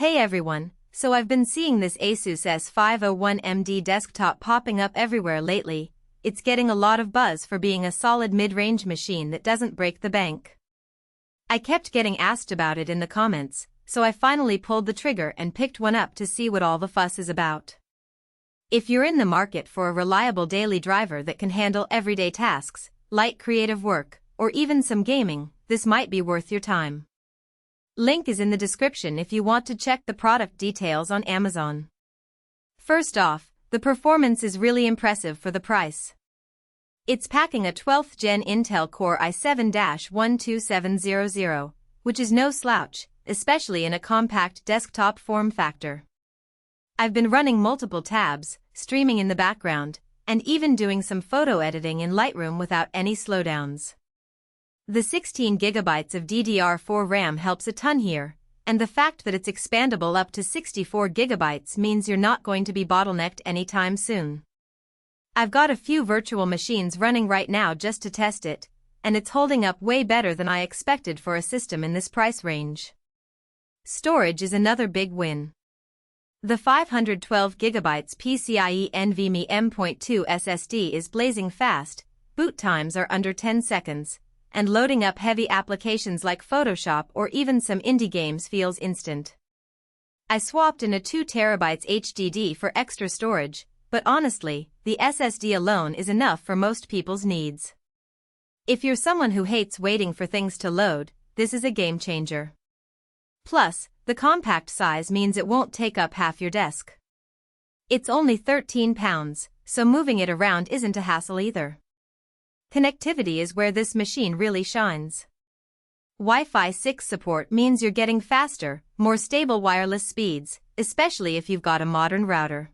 Hey everyone, so I've been seeing this ASUS S501MD desktop popping up everywhere lately. It's getting a lot of buzz for being a solid mid-range machine that doesn't break the bank. I kept getting asked about it in the comments, so I finally pulled the trigger and picked one up to see what all the fuss is about. If you're in the market for a reliable daily driver that can handle everyday tasks, light creative work, or even some gaming, this might be worth your time. Link is in the description if you want to check the product details on Amazon. First off, the performance is really impressive for the price. It's packing a 12th Gen Intel Core i7-12700, which is no slouch, especially in a compact desktop form factor. I've been running multiple tabs, streaming in the background, and even doing some photo editing in Lightroom without any slowdowns. The 16 GB of DDR4 RAM helps a ton here, and the fact that it's expandable up to 64 GB means you're not going to be bottlenecked anytime soon. I've got a few virtual machines running right now just to test it, and it's holding up way better than I expected for a system in this price range. Storage is another big win. The 512 GB PCIe NVMe M.2 SSD is blazing fast, boot times are under 10 seconds, and loading up heavy applications like Photoshop or even some indie games feels instant. I swapped in a 2 TB HDD for extra storage, but honestly, the SSD alone is enough for most people's needs. If you're someone who hates waiting for things to load, this is a game changer. Plus, the compact size means it won't take up half your desk. It's only 13 pounds, so moving it around isn't a hassle either. Connectivity is where this machine really shines. Wi-Fi 6 support means you're getting faster, more stable wireless speeds, especially if you've got a modern router.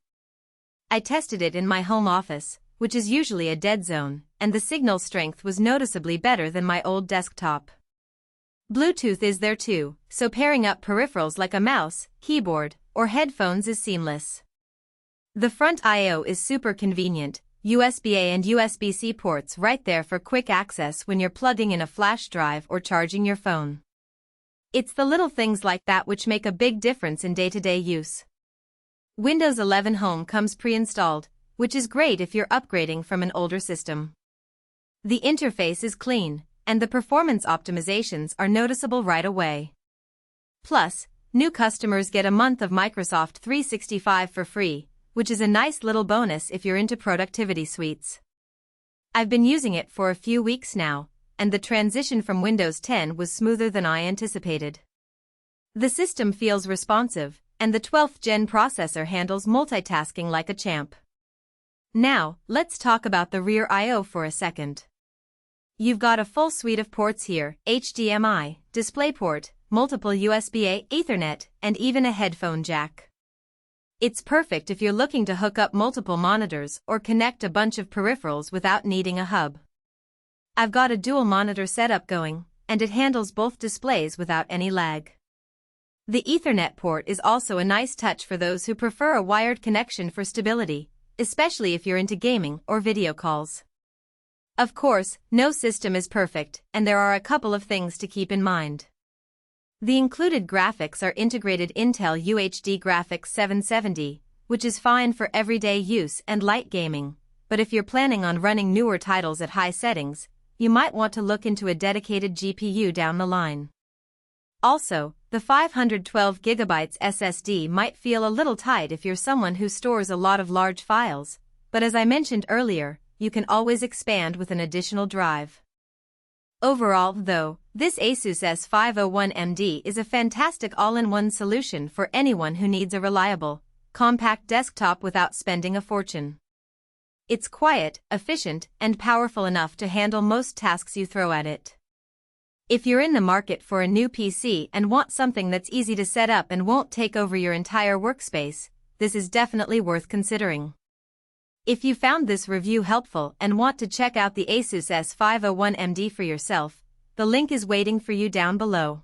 I tested it in my home office, which is usually a dead zone, and the signal strength was noticeably better than my old desktop. Bluetooth is there too, so pairing up peripherals like a mouse, keyboard, or headphones is seamless. The front I/O is super convenient. USB-A and USB-C ports right there for quick access when you're plugging in a flash drive or charging your phone. It's the little things like that which make a big difference in day-to-day use. Windows 11 Home comes pre-installed, which is great if you're upgrading from an older system. The interface is clean, and the performance optimizations are noticeable right away. Plus, new customers get a month of Microsoft 365 for free, which is a nice little bonus if you're into productivity suites. I've been using it for a few weeks now, and the transition from Windows 10 was smoother than I anticipated. The system feels responsive, and the 12th Gen processor handles multitasking like a champ. Now, let's talk about the rear I/O for a second. You've got a full suite of ports here: HDMI, DisplayPort, multiple USB-A, Ethernet, and even a headphone jack. It's perfect if you're looking to hook up multiple monitors or connect a bunch of peripherals without needing a hub. I've got a dual monitor setup going, and it handles both displays without any lag. The Ethernet port is also a nice touch for those who prefer a wired connection for stability, especially if you're into gaming or video calls. Of course, no system is perfect, and there are a couple of things to keep in mind. The included graphics are integrated Intel UHD Graphics 770, which is fine for everyday use and light gaming, but if you're planning on running newer titles at high settings, you might want to look into a dedicated GPU down the line. Also, the 512 GB SSD might feel a little tight if you're someone who stores a lot of large files, but as I mentioned earlier, you can always expand with an additional drive. Overall, though, this ASUS S501MD is a fantastic all-in-one solution for anyone who needs a reliable, compact desktop without spending a fortune. It's quiet, efficient, and powerful enough to handle most tasks you throw at it. If you're in the market for a new PC and want something that's easy to set up and won't take over your entire workspace, this is definitely worth considering. If you found this review helpful and want to check out the ASUS S501MD for yourself, the link is waiting for you down below.